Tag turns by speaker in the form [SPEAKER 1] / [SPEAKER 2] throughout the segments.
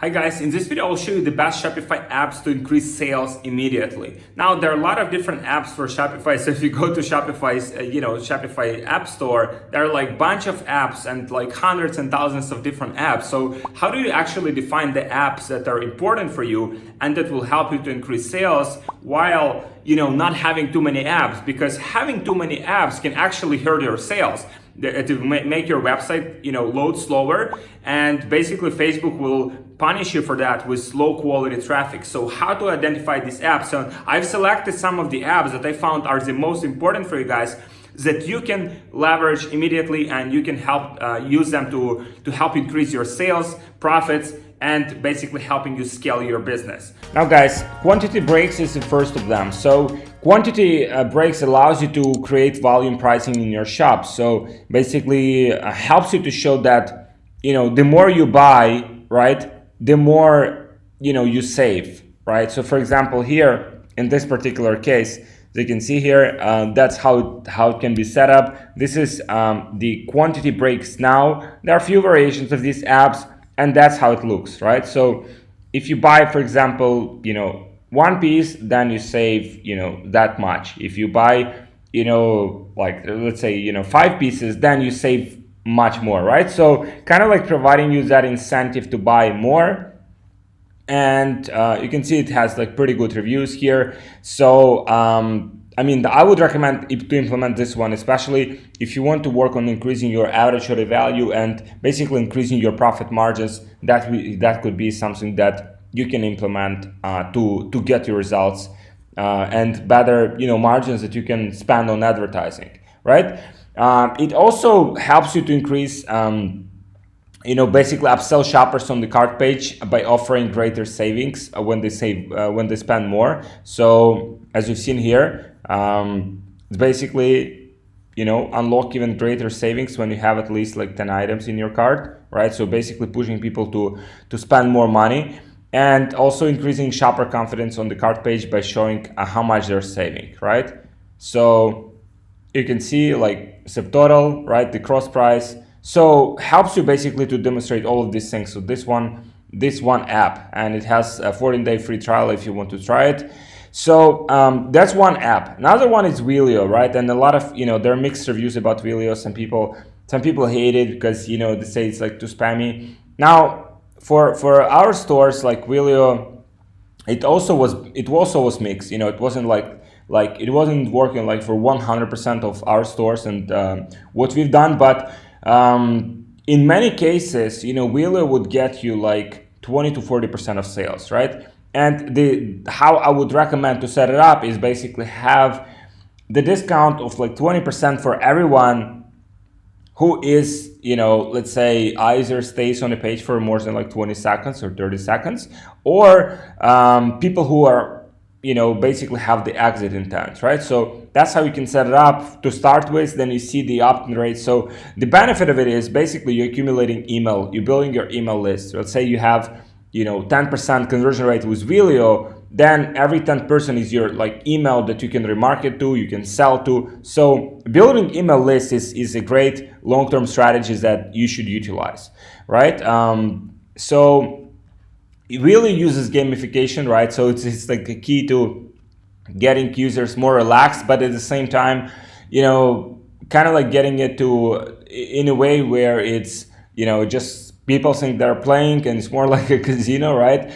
[SPEAKER 1] Hi guys, in this video I'll show you the best Shopify apps to increase sales immediately. Now there are a lot of different apps for Shopify, so if you go to Shopify's Shopify app store, there are like bunch of apps and like hundreds and thousands of different apps. So how do you actually define the apps that are important for you and that will help you to increase sales while not having too many apps? Because having too many apps can actually hurt your sales. To make your website load slower, and basically Facebook will punish you for that with low quality traffic. So how to identify these apps? So I've selected some of the apps that I found are the most important for you guys that you can leverage immediately, and you can help use them to help increase your sales, profits, and basically helping you scale your business. Now guys, quantity breaks is the first of them. So quantity breaks allows you to create volume pricing in your shop. So basically helps you to show that the more you buy, right, the more you save, right? So for example, here in this particular case, as you can see here, that's how it can be set up. This is the quantity breaks now. There are a few variations of these apps, and that's how it looks, right? So if you buy, for example, one piece, then you save, that much. If you buy, like let's say, 5 pieces, then you save much more, right? So kind of like providing you that incentive to buy more. And you can see it has like pretty good reviews here. So I would recommend to implement this one, especially if you want to work on increasing your average order value and basically increasing your profit margins. That could be something that you can implement to get your results and better margins that you can spend on advertising, right? It also helps you to increase basically upsell shoppers on the cart page by offering greater savings when they spend more. So as you've seen here, it's basically unlock even greater savings when you have at least like 10 items in your cart, right? So basically pushing people to spend more money, and also increasing shopper confidence on the cart page by showing how much they're saving, right? So you can see like subtotal, right, the cross price. So helps you basically to demonstrate all of these things. So this one app, and it has a 14-day free trial if you want to try it. So that's one app. Another one is Wheelio, right? And a lot of there are mixed reviews about Wheelio. Some people hate it because they say it's like too spammy. Now for our stores like Wheelio, it also was mixed. It wasn't like it wasn't working like for 100% of our stores and what we've done, but in many cases, Wheelio would get you like 20 to 40% of sales, right? And how I would recommend to set it up is basically have the discount of like 20% for everyone who is, let's say either stays on the page for more than like 20 seconds or 30 seconds, or people who are, basically have the exit intent, right? So that's how you can set it up to start with. Then you see the opt-in rate. So the benefit of it is basically you're accumulating email, you're building your email list. Let's say you have 10% conversion rate with Wheelio, then every 10th person is your like email that you can remarket to, you can sell to. So building email lists is a great long-term strategy that you should utilize, right? So it really uses gamification, right? So it's like the key to getting users more relaxed, but at the same time, kind of like getting it to in a way where it's just people think they're playing and it's more like a casino, right?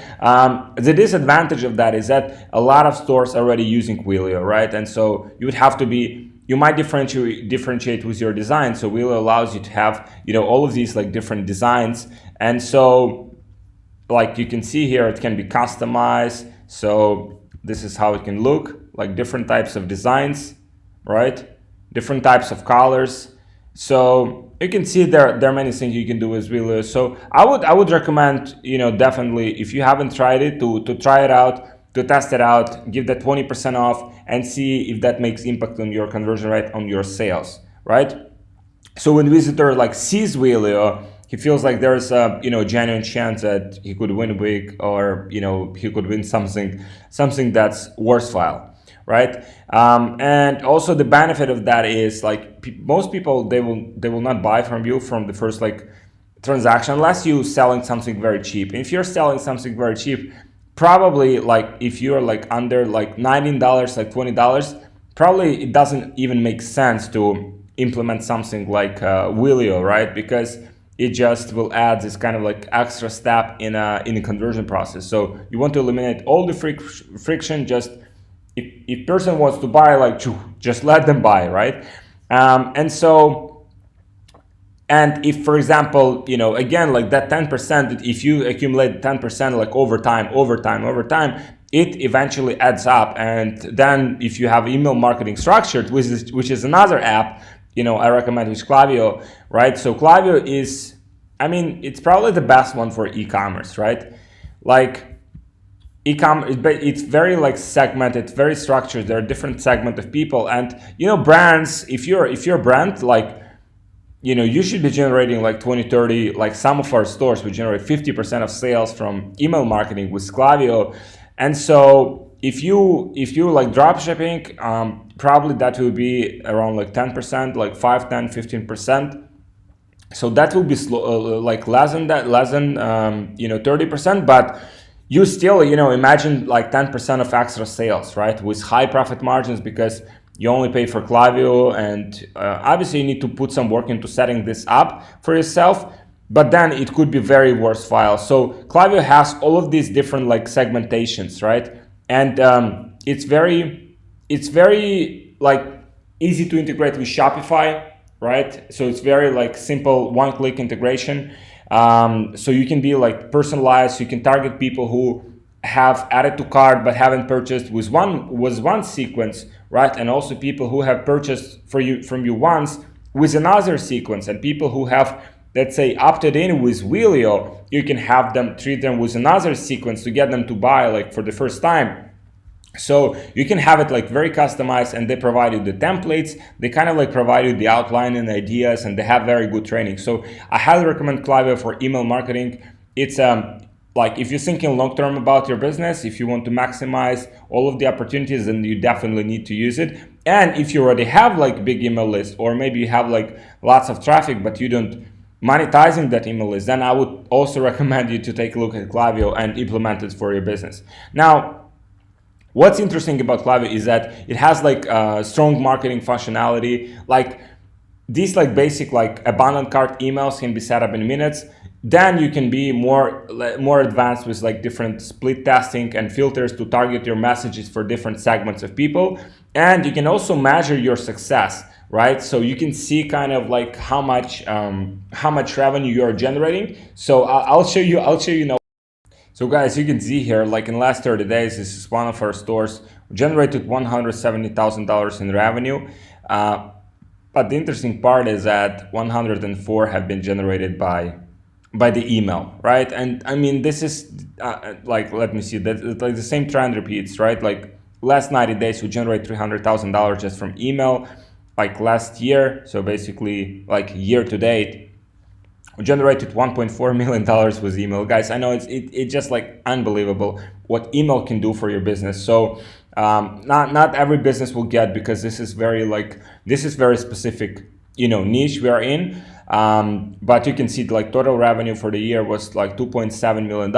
[SPEAKER 1] The disadvantage of that is that a lot of stores are already using Wheelio, right? And so you might differentiate with your design. So Wheelio allows you to have, all of these like different designs. And so like you can see here, it can be customized. So this is how it can look, like different types of designs, right? Different types of colors. So you can see there are many things you can do with Wheelio. So I would recommend, definitely if you haven't tried it, to try it out, to test it out, give that 20% off and see if that makes impact on your conversion rate, on your sales, right? So when visitor like sees Wheelio, he feels like there's a genuine chance that he could win big, or he could win something that's worthwhile, right? And also the benefit of that is like most people, they will not buy from you from the first like transaction unless you're selling something very cheap. If you're selling something very cheap, probably like if you're like under like $19, like $20, probably it doesn't even make sense to implement something like Willio, right? Because it just will add this kind of like extra step in a conversion process. So you want to eliminate all the friction. Just if person wants to buy, like just let them buy, right? And if, for example, again, like that 10%, if you accumulate 10% like over time, it eventually adds up. And then if you have email marketing structured, which is another app, I recommend, with Klaviyo, right? So Klaviyo is, it's probably the best one for e-commerce, right? Like e-commerce, it's very like segmented, very structured. There are different segments of people, and brands. If you're a brand, like you should be generating like 20, 30. Like some of our stores, we generate 50% of sales from email marketing with Klaviyo, and so if you like drop shipping, probably that will be around like 10%, like 5, 10, 15%. So that will be like less than that, less than 30%, but you still imagine like 10% of extra sales, right, with high profit margins, because you only pay for Klaviyo, and obviously you need to put some work into setting this up for yourself, but then it could be very worthwhile. So Klaviyo has all of these different like segmentations, right? And it's very like easy to integrate with Shopify, right? So it's very like simple one-click integration. So you can be like personalized. You can target people who have added to cart but haven't purchased with one sequence, right? And also people who have purchased from you once with another sequence, and people who have, let's say, opted in with Willio, you can have them treat them with another sequence to get them to buy like for the first time. So you can have it like very customized, and they provide you the templates. They kind of like provide you the outline and ideas, and they have very good training. So I highly recommend Klaviyo for email marketing. It's like if you're thinking long term about your business, if you want to maximize all of the opportunities, then you definitely need to use it. And if you already have like big email list, or maybe you have like lots of traffic but you don't monetizing that email list, then I would also recommend you to take a look at Klaviyo and implement it for your business. Now, what's interesting about Klaviyo is that it has like strong marketing functionality. Like these like basic like abandoned cart emails can be set up in minutes. Then you can be more advanced with like different split testing and filters to target your messages for different segments of people. And you can also measure your success, right? So you can see kind of like how much revenue you're generating. So I'll show you now. So guys, you can see here, like in the last 30 days, this is one of our stores, we generated $170,000 in revenue. But the interesting part is that 104 have been generated by the email, right? And this is like, let me see, that like the same trend repeats, right? Like last 90 days, we generate $300,000 just from email. Like last year, so basically like year to date, we generated $1.4 million with email. Guys, I know it's just like unbelievable what email can do for your business. So not every business will get, because this is very specific niche we are in. But you can see like total revenue for the year was like $2.7 million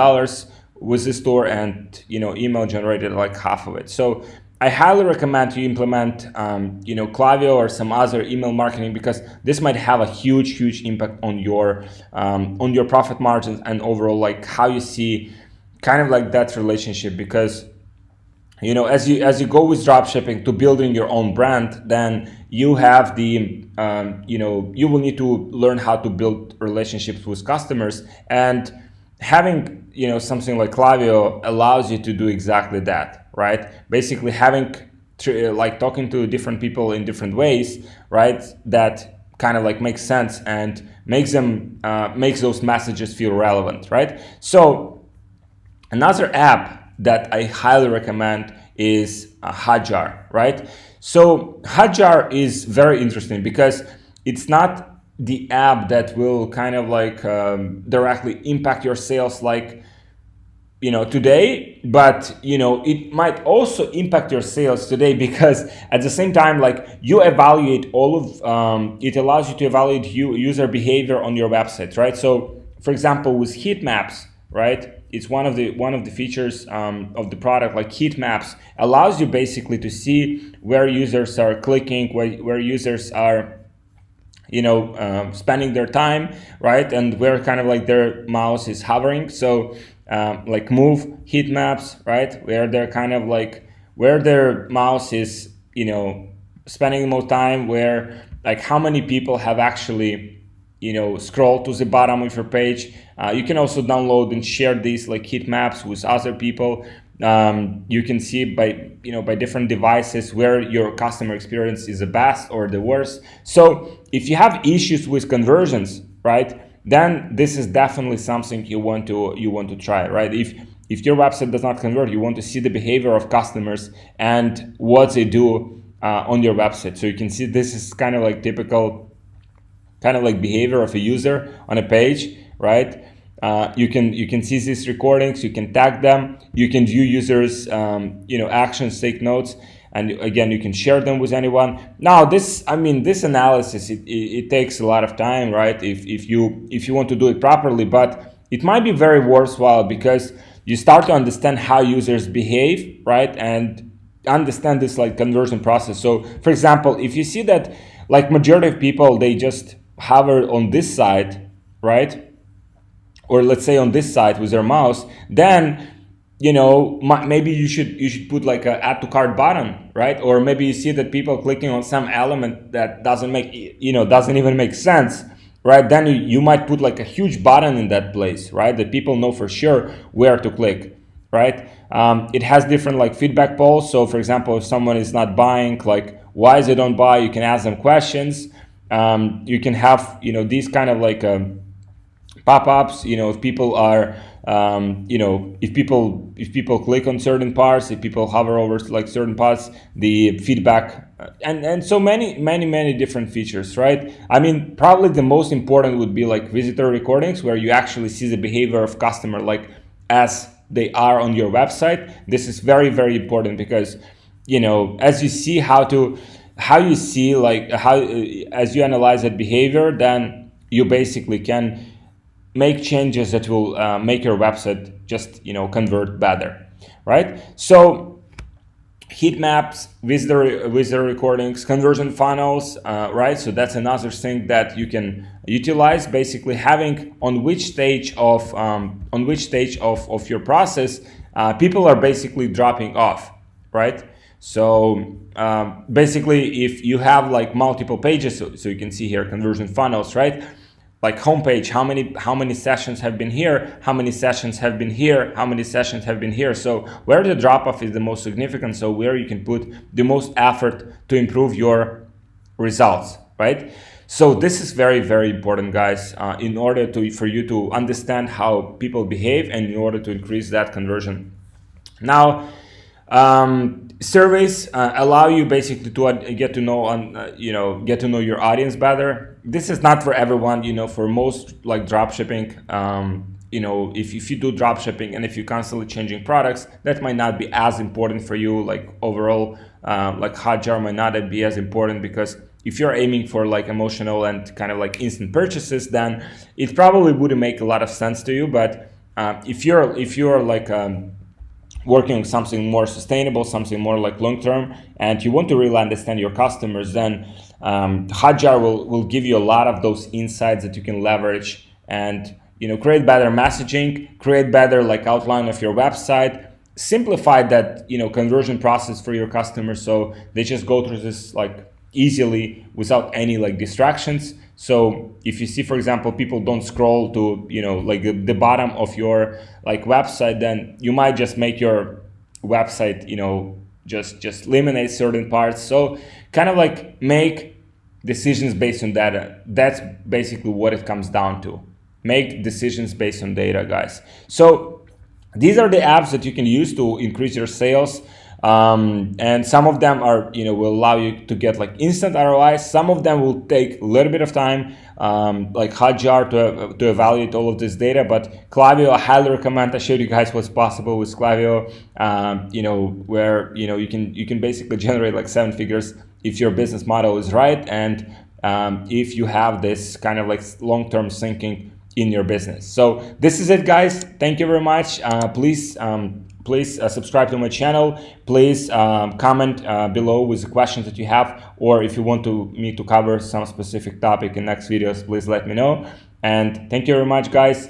[SPEAKER 1] with this store, and email generated like half of it. So I highly recommend you implement Klaviyo or some other email marketing, because this might have a huge impact on your profit margins and overall like how you see kind of like that relationship. Because as you go with dropshipping to building your own brand, then you have the you will need to learn how to build relationships with customers, and having something like Klaviyo allows you to do exactly that, right? Basically having like talking to different people in different ways, right? That kind of like makes sense and makes those messages feel relevant, right? So another app that I highly recommend is Hotjar, right? So Hotjar is very interesting because it's not the app that will kind of like directly impact your sales like today, but it might also impact your sales today, because at the same time, like you evaluate all of it allows you to evaluate user behavior on your website, right? So for example, with heat maps, right? It's one of the features of the product. Like heat maps allows you basically to see where users are clicking, where users are spending their time, right? And where kind of like their mouse is hovering. So like move heat maps, right? Where they're kind of like where their mouse is, spending the most time, where like how many people have actually scroll to the bottom of your page. You can also download and share these like heat maps with other people. You can see by different devices where your customer experience is the best or the worst. So if you have issues with conversions, right, then this is definitely something you want to try, right? If your website does not convert, you want to see the behavior of customers and what they do on your website. So you can see this is kind of like typical kind of like behavior of a user on a page, right? You can see these recordings, you can tag them, you can view users, actions, take notes, and again, you can share them with anyone. Now, this analysis, it takes a lot of time, right? If you want to do it properly, but it might be very worthwhile because you start to understand how users behave, right? And understand this like conversion process. So, for example, if you see that like majority of people, they just hover on this side, right? Or let's say on this side with their mouse, then maybe you should put like a add to cart button, right? Or maybe you see that people clicking on some element that doesn't even make sense, right? Then you might put like a huge button in that place, right? That people know for sure where to click, right? It has different like feedback polls. So for example, if someone is not buying, like why they don't buy, you can ask them questions. You can have these kind of like pop-ups. If people are if people click on certain parts, if people hover over like certain parts, the feedback and so many different features, right? I mean, probably the most important would be like visitor recordings, where you actually see the behavior of customer like as they are on your website. This is very, very important because as you see as you analyze that behavior, then you basically can make changes that will make your website just convert better, right? So heat maps, visitor recordings, conversion funnels, right? So that's another thing that you can utilize, basically having on which stage of your process people are basically dropping off, right? So basically, if you have like multiple pages, so you can see here conversion funnels, right? Like homepage, how many sessions have been here, how many sessions have been here, how many sessions have been here. So where the drop off is the most significant, so where you can put the most effort to improve your results, right? So this is very, very important, guys, in order for you to understand how people behave and in order to increase that conversion. Now, surveys allow you basically to get to know your audience better. This is not for everyone, for most like drop shipping. If you do drop shipping and if you're constantly changing products, that might not be as important for you. Like overall, like Hotjar might not be as important, because if you're aiming for like emotional and kind of like instant purchases, then it probably wouldn't make a lot of sense to you. But if you're like working on something more sustainable, something more like long-term, and you want to really understand your customers, then Hotjar will give you a lot of those insights that you can leverage and create better messaging, create better like outline of your website, simplify that conversion process for your customers, so they just go through this like easily without any like distractions. So if you see, for example, people don't scroll to like the bottom of your like website, then you might just make your website just eliminate certain parts. So kind of like make decisions based on data. That's basically what it comes down to. Make decisions based on data, guys. So these are the apps that you can use to increase your sales. And some of them are, will allow you to get like instant ROI. Some of them will take a little bit of time, like Hotjar to evaluate all of this data. But Klaviyo, I highly recommend. I showed you guys what's possible with Klaviyo, where you can basically generate like 7 figures if your business model is right, and if you have this kind of like long-term thinking in your business. So this is it, guys. Thank you very much. Please subscribe to my channel. Please comment below with the questions that you have, or if you want me to cover some specific topic in next videos, please let me know. And thank you very much, guys.